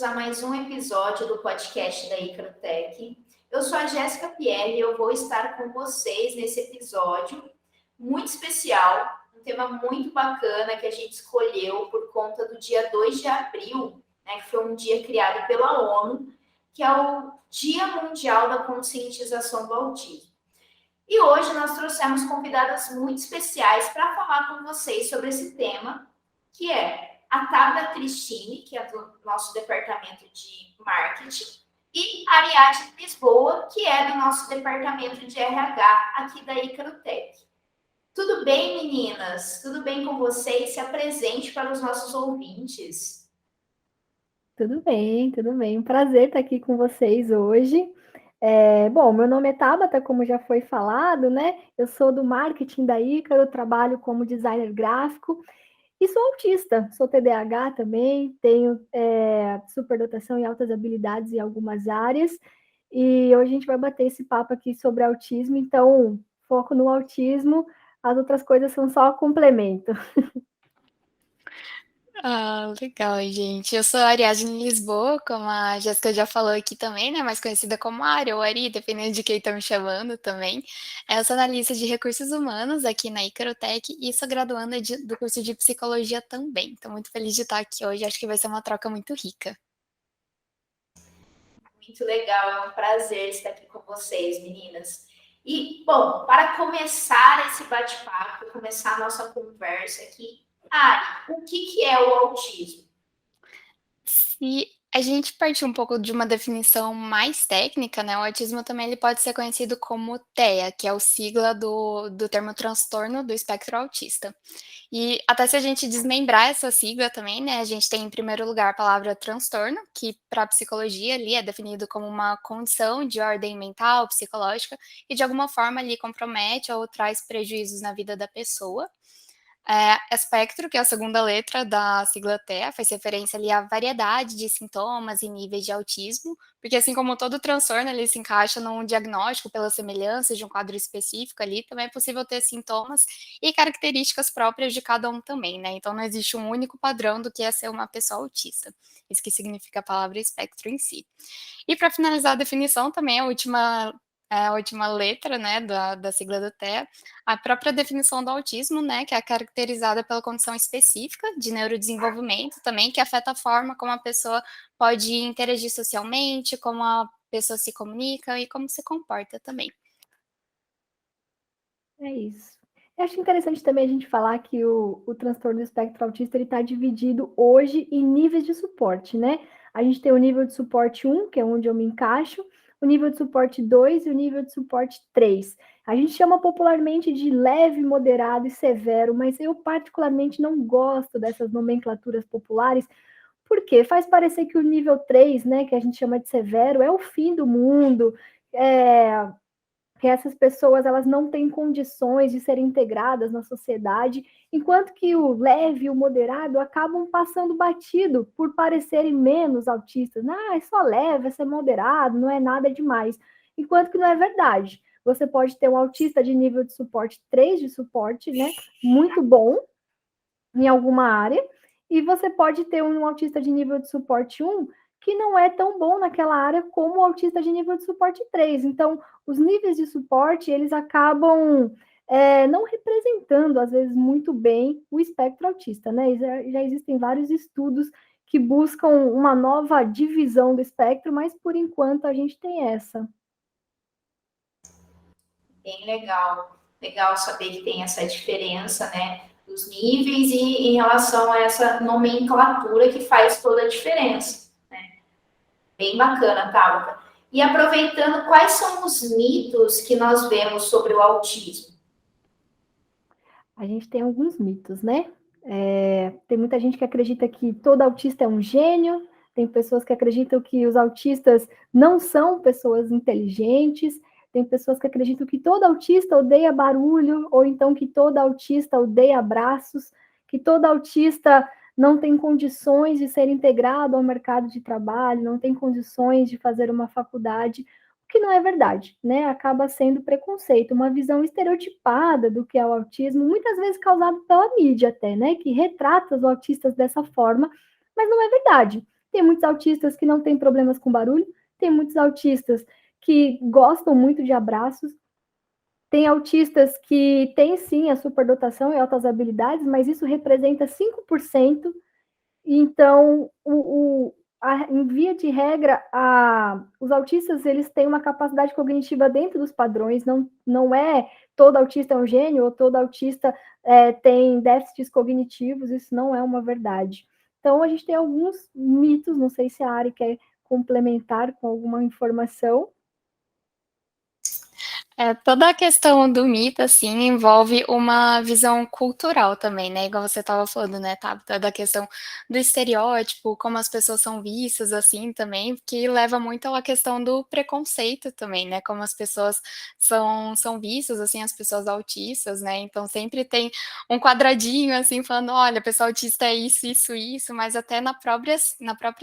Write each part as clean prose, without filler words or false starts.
a mais um episódio do podcast da Icrotec. Eu sou a Jéssica Pierre e eu vou estar com vocês nesse episódio muito especial, um tema muito bacana que a gente escolheu por conta do dia 2 de abril, né, que foi um dia criado pela ONU, que é o Dia Mundial da Conscientização do Autismo. E hoje nós trouxemos convidadas muito especiais para falar com vocês sobre esse tema, que é a Tabata Cristine, que é do nosso departamento de marketing, e a Ariadne Lisboa, que é do nosso departamento de RH aqui da Icrotec. Tudo bem, meninas? Tudo bem com vocês? Se apresente para os nossos ouvintes. Tudo bem, tudo bem. Um prazer estar aqui com vocês hoje. Bom, meu nome é Tabata, como já foi falado, né? Eu sou do marketing da Ícaro, trabalho como designer gráfico e sou autista, sou TDAH também, tenho superdotação e altas habilidades em algumas áreas. E hoje a gente vai bater esse papo aqui sobre autismo, então foco no autismo, as outras coisas são só complemento. Ah, legal, gente. Eu sou a Ariadne Lisboa, como a Jéssica já falou aqui também, né? Mais conhecida como Ari ou Ari, dependendo de quem tá me chamando também. Eu sou analista de recursos humanos aqui na Icrotec e sou graduanda do curso de psicologia também. Estou muito feliz de estar aqui hoje, acho que vai ser uma troca muito rica. Muito legal, é um prazer estar aqui com vocês, meninas. E, bom, para começar esse bate-papo, começar a nossa conversa aqui, Ari, o que é o autismo? Se a gente partir um pouco de uma definição mais técnica, né, o autismo também ele pode ser conhecido como TEA, que é o sigla do termo transtorno do espectro autista. E até se a gente desmembrar essa sigla também, né, a gente tem em primeiro lugar a palavra transtorno, que para a psicologia ali é definido como uma condição de ordem mental, psicológica, e de alguma forma ali compromete ou traz prejuízos na vida da pessoa. Espectro, que é a segunda letra da sigla TEA, faz referência ali à variedade de sintomas e níveis de autismo, porque assim como todo transtorno ele se encaixa num diagnóstico pela semelhança de um quadro específico ali, também é possível ter sintomas e características próprias de cada um também, né? Então não existe um único padrão do que é ser uma pessoa autista. Isso que significa a palavra espectro em si. E para finalizar a definição também, a última letra, né, da sigla do TEA, a própria definição do autismo, né, que é caracterizada pela condição específica de neurodesenvolvimento também, que afeta a forma como a pessoa pode interagir socialmente, como a pessoa se comunica e como se comporta também. É isso. Eu acho interessante também a gente falar que o transtorno do espectro autista está dividido hoje em níveis de suporte, né? A gente tem o nível de suporte 1, que é onde eu me encaixo, o nível de suporte 2 e o nível de suporte 3. A gente chama popularmente de leve, moderado e severo, mas eu particularmente não gosto dessas nomenclaturas populares, porque faz parecer que o nível 3, né, que a gente chama de severo, é o fim do mundo, que essas pessoas elas não têm condições de serem integradas na sociedade, enquanto que o leve e o moderado acabam passando batido por parecerem menos autistas. Ah, é só leve, é ser moderado, não é nada demais. Enquanto que não é verdade. Você pode ter um autista de nível de suporte 3 de suporte, né? Muito bom em alguma área, e você pode ter um autista de nível de suporte 1 que não é tão bom naquela área como o autista de nível de suporte 3. Então, os níveis de suporte, eles acabam não representando, às vezes, muito bem o espectro autista, né? Já existem vários estudos que buscam uma nova divisão do espectro, mas, por enquanto, a gente tem essa. Bem legal. Legal saber que tem essa diferença, né, dos níveis e em relação a essa nomenclatura que faz toda a diferença, né? Bem bacana, Tabata. E aproveitando, quais são os mitos que nós vemos sobre o autismo? A gente tem alguns mitos, né? Tem muita gente que acredita que todo autista é um gênio, tem pessoas que acreditam que os autistas não são pessoas inteligentes, tem pessoas que acreditam que todo autista odeia barulho, ou então que todo autista odeia abraços, que todo autista não tem condições de ser integrado ao mercado de trabalho, não tem condições de fazer uma faculdade, o que não é verdade, né? Acaba sendo preconceito, uma visão estereotipada do que é o autismo, muitas vezes causado pela mídia até, né? Que retrata os autistas dessa forma, mas não é verdade. Tem muitos autistas que não têm problemas com barulho, tem muitos autistas que gostam muito de abraços, tem autistas que têm sim a superdotação e altas habilidades, mas isso representa 5%. Então, em via de regra, os autistas eles têm uma capacidade cognitiva dentro dos padrões, não é todo autista é um gênio, ou todo autista tem déficits cognitivos, isso não é uma verdade. Então, a gente tem alguns mitos, não sei se a Ari quer complementar com alguma informação. Toda a questão do mito, assim, envolve uma visão cultural também, né? Igual você estava falando, né, Tabata, da questão do estereótipo, como as pessoas são vistas, assim, também, que leva muito à questão do preconceito também, né? Como as pessoas são vistas, assim, as pessoas autistas, né? Então sempre tem um quadradinho, assim, falando, olha, a pessoa autista é isso, isso, isso, mas até na própria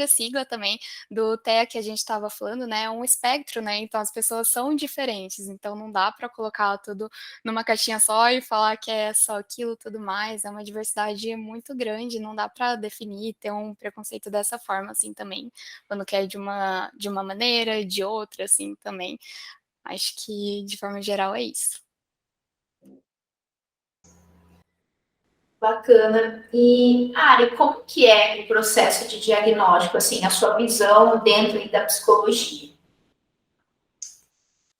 sigla também do TEA que a gente estava falando, né? É um espectro, né? Então as pessoas são diferentes, então não dá para colocar tudo numa caixinha só e falar que é só aquilo, tudo mais. É uma diversidade muito grande, não dá para definir, ter um preconceito dessa forma, assim, também, quando quer de uma maneira, de outra, assim, também. Acho que, de forma geral, é isso. Bacana. E, Ari, como que é o processo de diagnóstico, assim, a sua visão dentro da psicologia?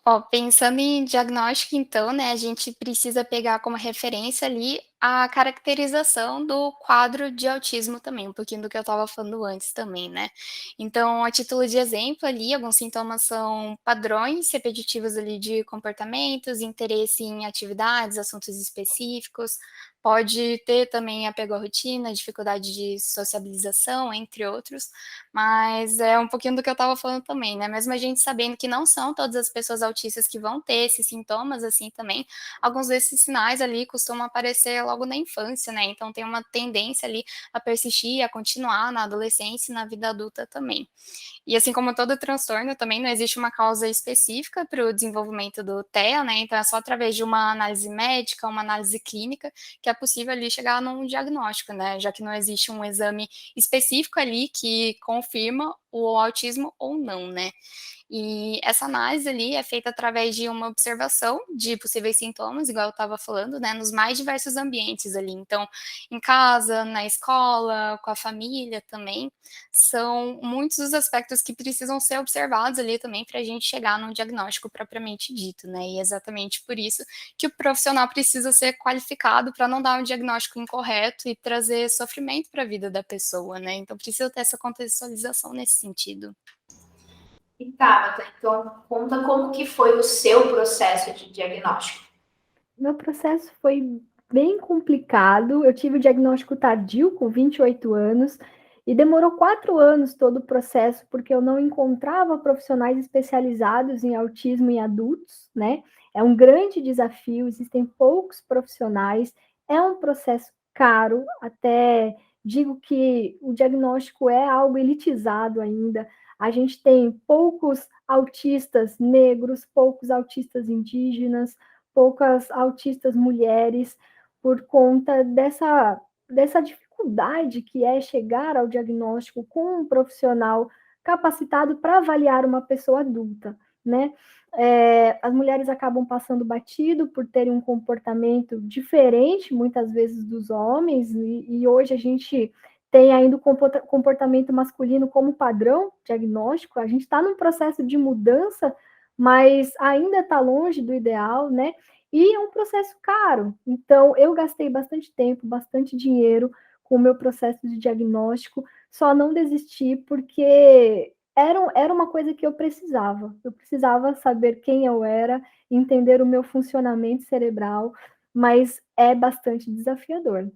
Ó, pensando em diagnóstico, então, né, a gente precisa pegar como referência ali a caracterização do quadro de autismo também, um pouquinho do que eu estava falando antes também, né. Então, a título de exemplo ali, alguns sintomas são padrões repetitivos ali de comportamentos, interesse em atividades, assuntos específicos, pode ter também apego à rotina, dificuldade de sociabilização, entre outros, mas é um pouquinho do que eu estava falando também, né, mesmo a gente sabendo que não são todas as pessoas autistas que vão ter esses sintomas, assim, também, alguns desses sinais ali costumam aparecer logo na infância, né, então tem uma tendência ali a persistir, a continuar na adolescência e na vida adulta também. E assim como todo transtorno, também não existe uma causa específica para o desenvolvimento do TEA, né? Então é só através de uma análise médica, uma análise clínica, que é possível ali chegar num diagnóstico, né? Já que não existe um exame específico ali que confirma o autismo ou não, né? E essa análise ali é feita através de uma observação de possíveis sintomas, igual eu estava falando, né, nos mais diversos ambientes ali. Então, em casa, na escola, com a família também, são muitos os aspectos que precisam ser observados ali também para a gente chegar num diagnóstico propriamente dito, né? E é exatamente por isso que o profissional precisa ser qualificado para não dar um diagnóstico incorreto e trazer sofrimento para a vida da pessoa, né? Então, precisa ter essa contextualização nesse sentido. E tá, então conta como que foi o seu processo de diagnóstico. Meu processo foi bem complicado. Eu tive o diagnóstico tardio, com 28 anos, e demorou 4 anos todo o processo, porque eu não encontrava profissionais especializados em autismo em adultos, né? É um grande desafio, existem poucos profissionais, é um processo caro, até digo que o diagnóstico é algo elitizado ainda. A gente tem poucos autistas negros, poucos autistas indígenas, poucas autistas mulheres, por conta dessa dificuldade que é chegar ao diagnóstico com um profissional capacitado para avaliar uma pessoa adulta, né? As mulheres acabam passando batido por terem um comportamento diferente, muitas vezes, dos homens, e hoje a gente tem ainda o comportamento masculino como padrão diagnóstico. A gente está num processo de mudança, mas ainda está longe do ideal, né? E é um processo caro. Então, eu gastei bastante tempo, bastante dinheiro com o meu processo de diagnóstico, só não desisti porque era uma coisa que eu precisava. Eu precisava saber quem eu era, entender o meu funcionamento cerebral, mas é bastante desafiador.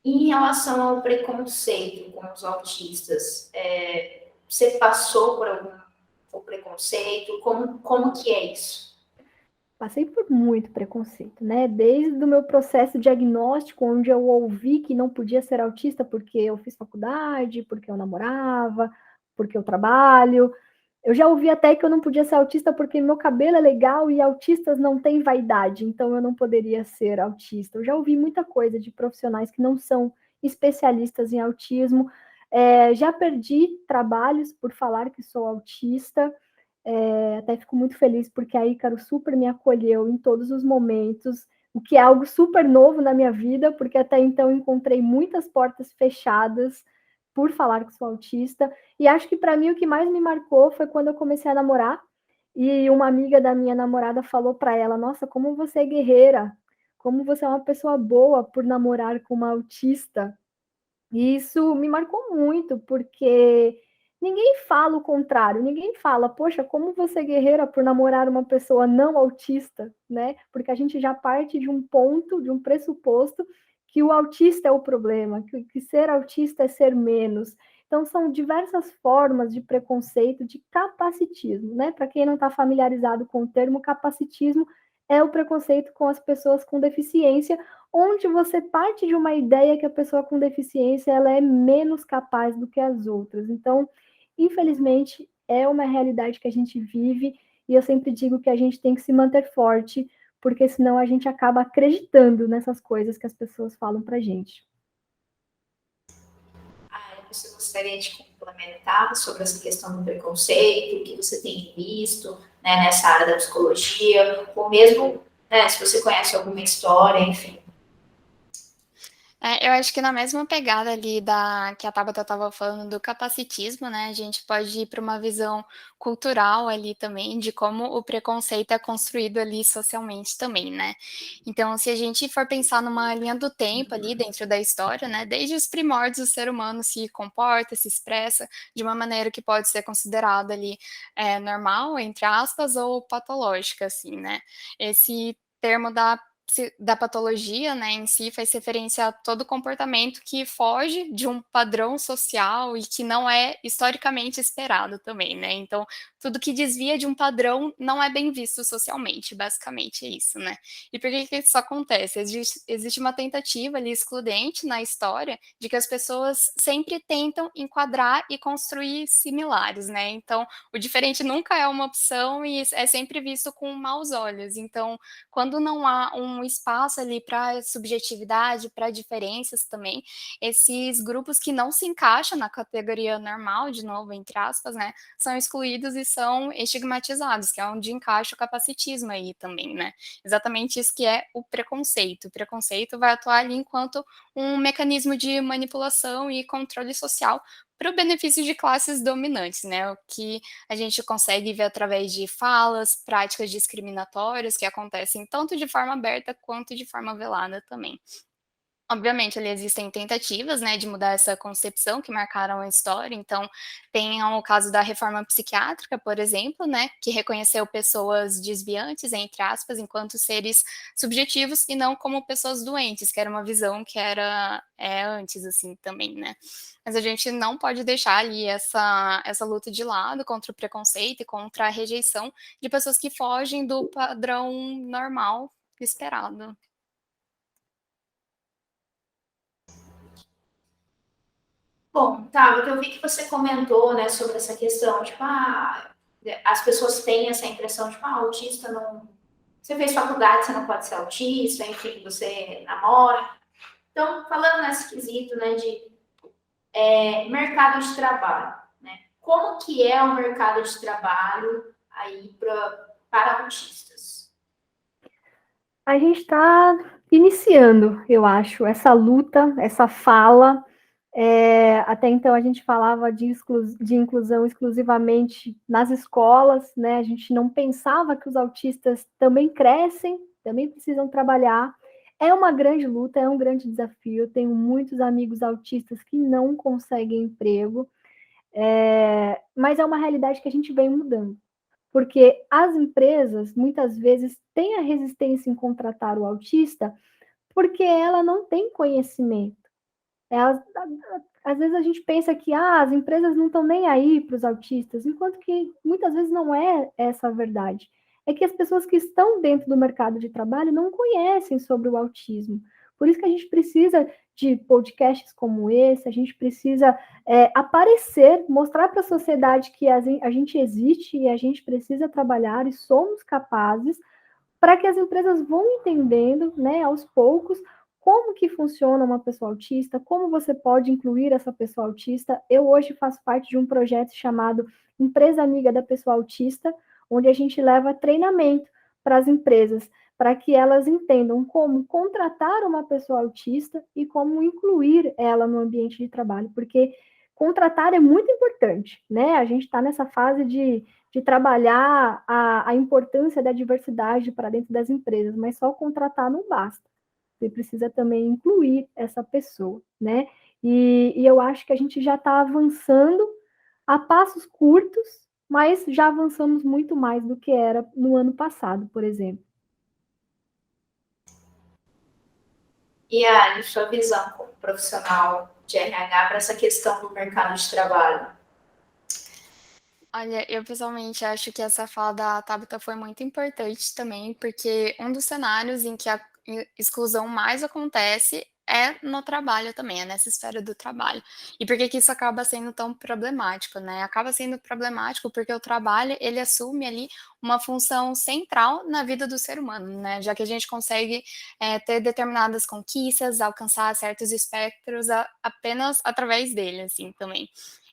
Em relação ao preconceito com os autistas, você passou por algum preconceito? Como que é isso? Passei por muito preconceito, né? Desde o meu processo diagnóstico, onde eu ouvi que não podia ser autista porque eu fiz faculdade, porque eu namorava, porque eu trabalho. Eu já ouvi até que eu não podia ser autista porque meu cabelo é legal e autistas não têm vaidade, então eu não poderia ser autista. Eu já ouvi muita coisa de profissionais que não são especialistas em autismo. Já perdi trabalhos por falar que sou autista. Até fico muito feliz porque a Ícaro super me acolheu em todos os momentos, o que é algo super novo na minha vida, porque até então encontrei muitas portas fechadas por falar que sou autista. E acho que para mim o que mais me marcou foi quando eu comecei a namorar e uma amiga da minha namorada falou para ela: Nossa, como você é guerreira, como você é uma pessoa boa por namorar com uma autista. E isso me marcou muito, porque ninguém fala o contrário, ninguém fala, poxa, como você é guerreira por namorar uma pessoa não autista, né? Porque a gente já parte de um ponto, de um pressuposto, que o autista é o problema, que ser autista é ser menos. Então, são diversas formas de preconceito, de capacitismo, né? Para quem não está familiarizado com o termo, capacitismo é o preconceito com as pessoas com deficiência, onde você parte de uma ideia que a pessoa com deficiência ela é menos capaz do que as outras. Então, infelizmente, é uma realidade que a gente vive, e eu sempre digo que a gente tem que se manter forte, porque senão a gente acaba acreditando nessas coisas que as pessoas falam pra gente. Você gostaria de complementar sobre essa questão do preconceito, o que você tem visto, né, nessa área da psicologia, ou mesmo, né, se você conhece alguma história, enfim. Eu acho que na mesma pegada ali que a Tabata estava falando do capacitismo, né, a gente pode ir para uma visão cultural ali também, de como o preconceito é construído ali socialmente também, né. Então, se a gente for pensar numa linha do tempo ali dentro da história, né, desde os primórdios o ser humano se comporta, se expressa de uma maneira que pode ser considerada ali, normal, entre aspas, ou patológica, assim, né. Esse termo da patologia, né, em si, faz referência a todo comportamento que foge de um padrão social e que não é historicamente esperado também, né. Então, tudo que desvia de um padrão não é bem visto socialmente, basicamente é isso, né. E por que isso acontece? Existe uma tentativa ali excludente na história de que as pessoas sempre tentam enquadrar e construir similares, né. Então, o diferente nunca é uma opção e é sempre visto com maus olhos. Então, quando não há um espaço ali para subjetividade, para diferenças também, esses grupos que não se encaixam na categoria normal, de novo, entre aspas, né, são excluídos e são estigmatizados, que é onde encaixa o capacitismo aí também, né. Exatamente isso que é o preconceito. O preconceito vai atuar ali enquanto um mecanismo de manipulação e controle social para o benefício de classes dominantes, né, o que a gente consegue ver através de falas, práticas discriminatórias que acontecem tanto de forma aberta quanto de forma velada também. Obviamente, ali existem tentativas, né, de mudar essa concepção que marcaram a história, então tem o caso da reforma psiquiátrica, por exemplo, né, que reconheceu pessoas desviantes, entre aspas, enquanto seres subjetivos e não como pessoas doentes, que era uma visão que era antes, assim, também, né. Mas a gente não pode deixar ali essa luta de lado contra o preconceito e contra a rejeição de pessoas que fogem do padrão normal esperado. Bom, tá, eu vi que você comentou, né, sobre essa questão, tipo, as pessoas têm essa impressão, tipo, autista não... Você fez faculdade, você não pode ser autista, enfim, você namora. Então, falando nesse quesito, né, de mercado de trabalho, né? Como que é o mercado de trabalho aí para autistas? A gente está iniciando, eu acho, essa luta, essa fala. Até então a gente falava de inclusão exclusivamente nas escolas, né? A gente não pensava que os autistas também crescem, também precisam trabalhar. É uma grande luta, é um grande desafio. Eu tenho muitos amigos autistas que não conseguem emprego, mas é uma realidade que a gente vem mudando. Porque as empresas, muitas vezes, têm a resistência em contratar o autista porque ela não tem conhecimento. Às vezes a gente pensa que as empresas não estão nem aí para os autistas, enquanto que muitas vezes não é essa a verdade. É que as pessoas que estão dentro do mercado de trabalho não conhecem sobre o autismo. Por isso que a gente precisa de podcasts como esse, a gente precisa aparecer, mostrar para a sociedade que a gente existe e a gente precisa trabalhar e somos capazes, para que as empresas vão entendendo, né, aos poucos, como que funciona uma pessoa autista, como você pode incluir essa pessoa autista. Eu hoje faço parte de um projeto chamado Empresa Amiga da Pessoa Autista, onde a gente leva treinamento para as empresas, para que elas entendam como contratar uma pessoa autista e como incluir ela no ambiente de trabalho, porque contratar é muito importante, né? A gente está nessa fase de trabalhar a importância da diversidade para dentro das empresas, mas só contratar não basta. Você precisa também incluir essa pessoa, né? E eu acho que a gente já está avançando a passos curtos, mas já avançamos muito mais do que era no ano passado, por exemplo. E a sua visão como profissional de RH para essa questão do mercado de trabalho? Olha, eu pessoalmente acho que essa fala da Tabita foi muito importante também, porque um dos cenários em que a exclusão mais acontece é no trabalho também, é nessa esfera do trabalho. E por que que isso acaba sendo tão problemático, né? Acaba sendo problemático porque o trabalho, ele assume ali uma função central na vida do ser humano, né? Já que a gente consegue ter determinadas conquistas, alcançar certos espectros apenas através dele, assim, também.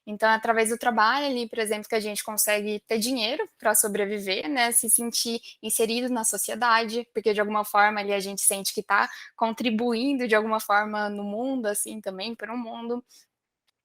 Então, é através do trabalho ali, por exemplo, que a gente consegue ter dinheiro para sobreviver, né, se sentir inserido na sociedade, porque de alguma forma ali a gente sente que está contribuindo de alguma forma no mundo, assim, também para o mundo.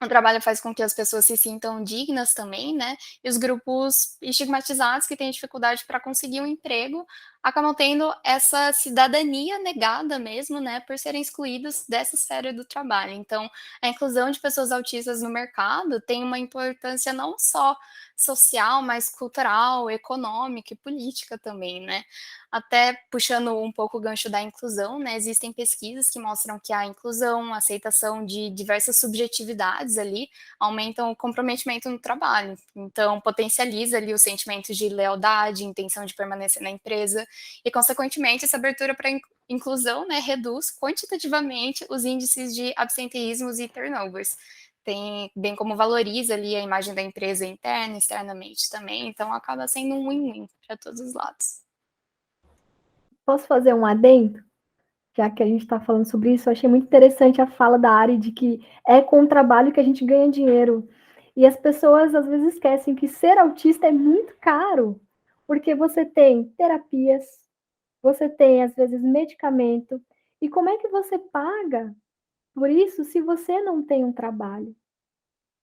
O trabalho faz com que as pessoas se sintam dignas também, né, e os grupos estigmatizados que têm dificuldade para conseguir um emprego, acabam tendo essa cidadania negada mesmo, né, por serem excluídos dessa esfera do trabalho. Então, a inclusão de pessoas autistas no mercado tem uma importância não só social, mas cultural, econômica e política também, né. Até puxando um pouco o gancho da inclusão, né, existem pesquisas que mostram que a inclusão, a aceitação de diversas subjetividades ali, aumentam o comprometimento no trabalho. Então, potencializa ali o sentimento de lealdade, intenção de permanecer na empresa e, consequentemente, essa abertura para inclusão, né, reduz quantitativamente os índices de absenteísmos e turnovers. Tem, bem como valoriza ali a imagem da empresa interna e externamente também, então acaba sendo um win-win para todos os lados. Posso fazer um adendo? Já que a gente está falando sobre isso, eu achei muito interessante a fala da Ari de que é com o trabalho que a gente ganha dinheiro. E as pessoas às vezes esquecem que ser autista é muito caro, porque você tem terapias, você tem às vezes medicamento, e como é que você paga por isso se você não tem um trabalho?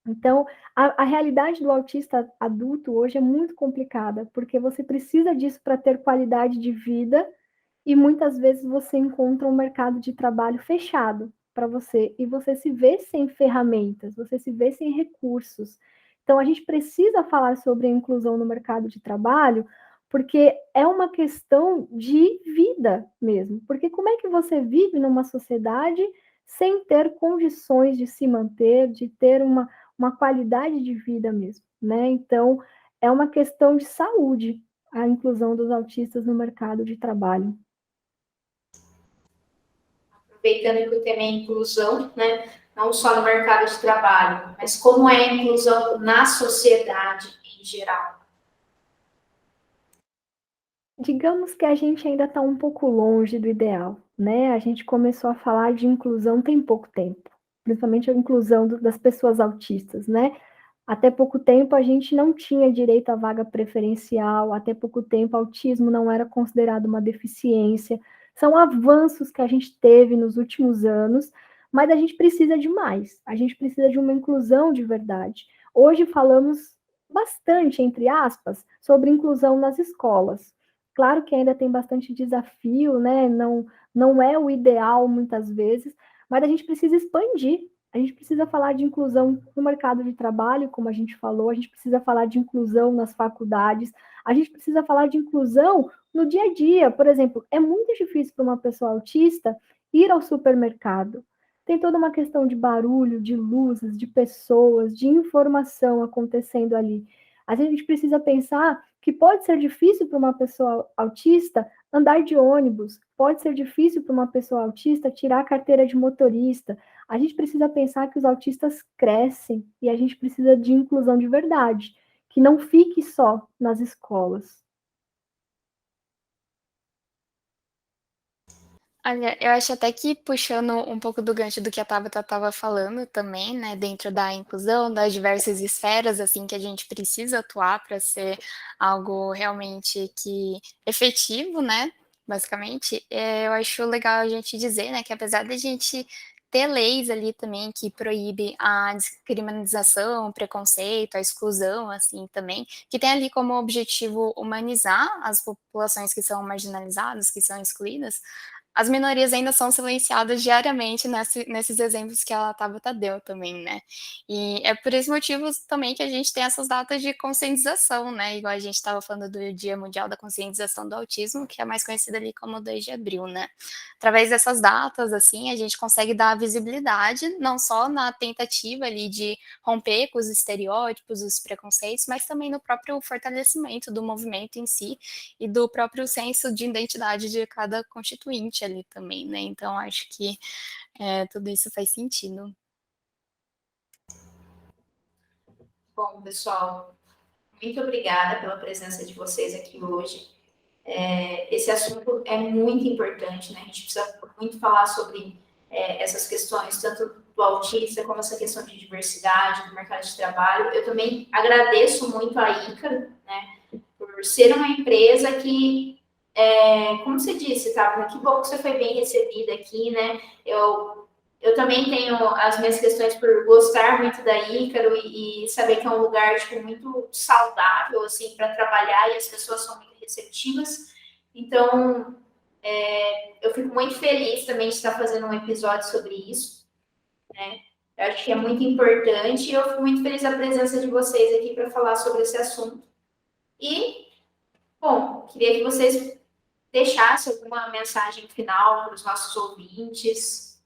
Então, a realidade do autista adulto hoje é muito complicada, porque você precisa disso para ter qualidade de vida e muitas vezes você encontra um mercado de trabalho fechado para você e você se vê sem ferramentas, você se vê sem recursos. Então, a gente precisa falar sobre a inclusão no mercado de trabalho, porque é uma questão de vida mesmo. Porque como é que você vive numa sociedade sem ter condições de se manter, de ter uma qualidade de vida mesmo, né? Então, é uma questão de saúde a inclusão dos autistas no mercado de trabalho. Aproveitando que o tema é inclusão, né? Não só no mercado de trabalho, mas como é a inclusão na sociedade em geral. Digamos que a gente ainda está um pouco longe do ideal, né? A gente começou a falar de inclusão tem pouco tempo, principalmente a inclusão das pessoas autistas, né? Até pouco tempo a gente não tinha direito à vaga preferencial, até pouco tempo autismo não era considerado uma deficiência. São avanços que a gente teve nos últimos anos, mas a gente precisa de mais. A gente precisa de uma inclusão de verdade. Hoje falamos bastante, entre aspas, sobre inclusão nas escolas. Claro que ainda tem bastante desafio, né? Não é o ideal muitas vezes, mas a gente precisa expandir. A gente precisa falar de inclusão no mercado de trabalho, como a gente falou, a gente precisa falar de inclusão nas faculdades, a gente precisa falar de inclusão no dia a dia. Por exemplo, é muito difícil para uma pessoa autista ir ao supermercado. Tem toda uma questão de barulho, de luzes, de pessoas, de informação acontecendo ali. A gente precisa pensar que pode ser difícil para uma pessoa autista andar de ônibus, pode ser difícil para uma pessoa autista tirar a carteira de motorista. A gente precisa pensar que os autistas crescem e a gente precisa de inclusão de verdade, que não fique só nas escolas. Olha, eu acho até que puxando um pouco do gancho do que a Tabata estava falando também, né, dentro da inclusão, das diversas esferas, assim, que a gente precisa atuar para ser algo realmente que efetivo, né, basicamente, eu acho legal a gente dizer, né, que apesar da gente ter leis ali também que proíbem a descriminalização, o preconceito, a exclusão, assim, também, que tem ali como objetivo humanizar as populações que são marginalizadas, que são excluídas, as minorias ainda são silenciadas diariamente nesses exemplos que a Tabata deu também, né. E é por esse motivo também que a gente tem essas datas de conscientização, né, igual a gente estava falando do Dia Mundial da Conscientização do Autismo, que é mais conhecido ali como 2 de abril, né. Através dessas datas, assim, a gente consegue dar visibilidade, não só na tentativa ali de romper com os estereótipos, os preconceitos, mas também no próprio fortalecimento do movimento em si, e do próprio senso de identidade de cada constituinte ali também, né. Então acho que, tudo isso faz sentido. Bom, pessoal, muito obrigada pela presença de vocês aqui hoje. Esse assunto é muito importante, né? A gente precisa muito falar sobre essas questões, tanto do autista como essa questão de diversidade, do mercado de trabalho. Eu também agradeço muito a Ícaro, né, por ser uma empresa que, como você disse, tá? Que bom que você foi bem recebida aqui, né? Eu também tenho as minhas questões por gostar muito da Ícaro e saber que é um lugar tipo, muito saudável assim para trabalhar e as pessoas são muito receptivas. Então, eu fico muito feliz também de estar fazendo um episódio sobre isso, né? Eu acho que é muito importante e eu fico muito feliz da presença de vocês aqui para falar sobre esse assunto. E, bom, queria que vocês deixassem alguma mensagem final para os nossos ouvintes.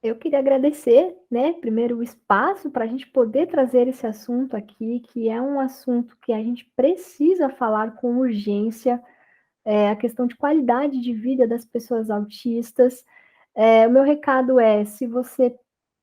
Eu queria agradecer, né, primeiro o espaço para a gente poder trazer esse assunto aqui, que é um assunto que a gente precisa falar com urgência, a questão de qualidade de vida das pessoas autistas. O meu recado é, se você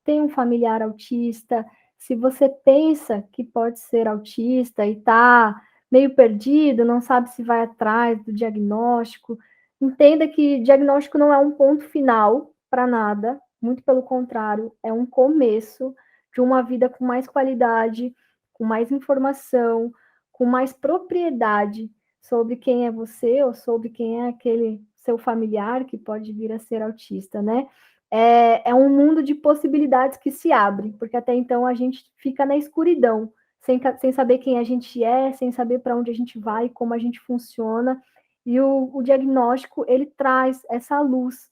tem um familiar autista, se você pensa que pode ser autista e está meio perdido, não sabe se vai atrás do diagnóstico, entenda que diagnóstico não é um ponto final para nada, muito pelo contrário, é um começo de uma vida com mais qualidade, com mais informação, com mais propriedade sobre quem é você ou sobre quem é aquele seu familiar que pode vir a ser autista, né? É um mundo de possibilidades que se abre, porque até então a gente fica na escuridão, sem saber quem a gente é, sem saber para onde a gente vai, como a gente funciona, e o diagnóstico, ele traz essa luz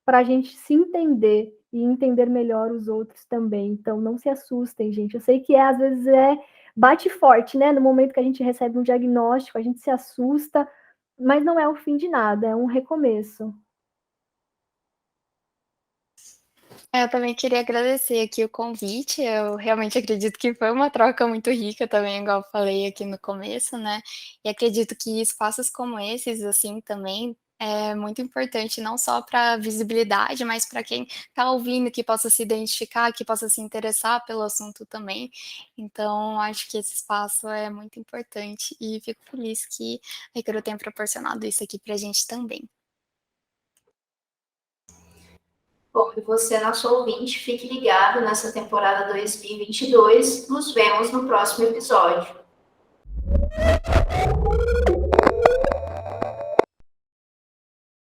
para a gente se entender e entender melhor os outros também. Então, não se assustem, gente. Eu sei que às vezes bate forte, né? No momento que a gente recebe um diagnóstico, a gente se assusta, mas não é o fim de nada, é um recomeço. Eu também queria agradecer aqui o convite, eu realmente acredito que foi uma troca muito rica também, igual eu falei aqui no começo, né, e acredito que espaços como esses, assim, também é muito importante não só para visibilidade, mas para quem está ouvindo, que possa se identificar, que possa se interessar pelo assunto também. Então acho que esse espaço é muito importante e fico feliz que a Icaro tenha proporcionado isso aqui para a gente também. Bom, e você, nosso ouvinte, fique ligado nessa temporada 2022. Nos vemos no próximo episódio.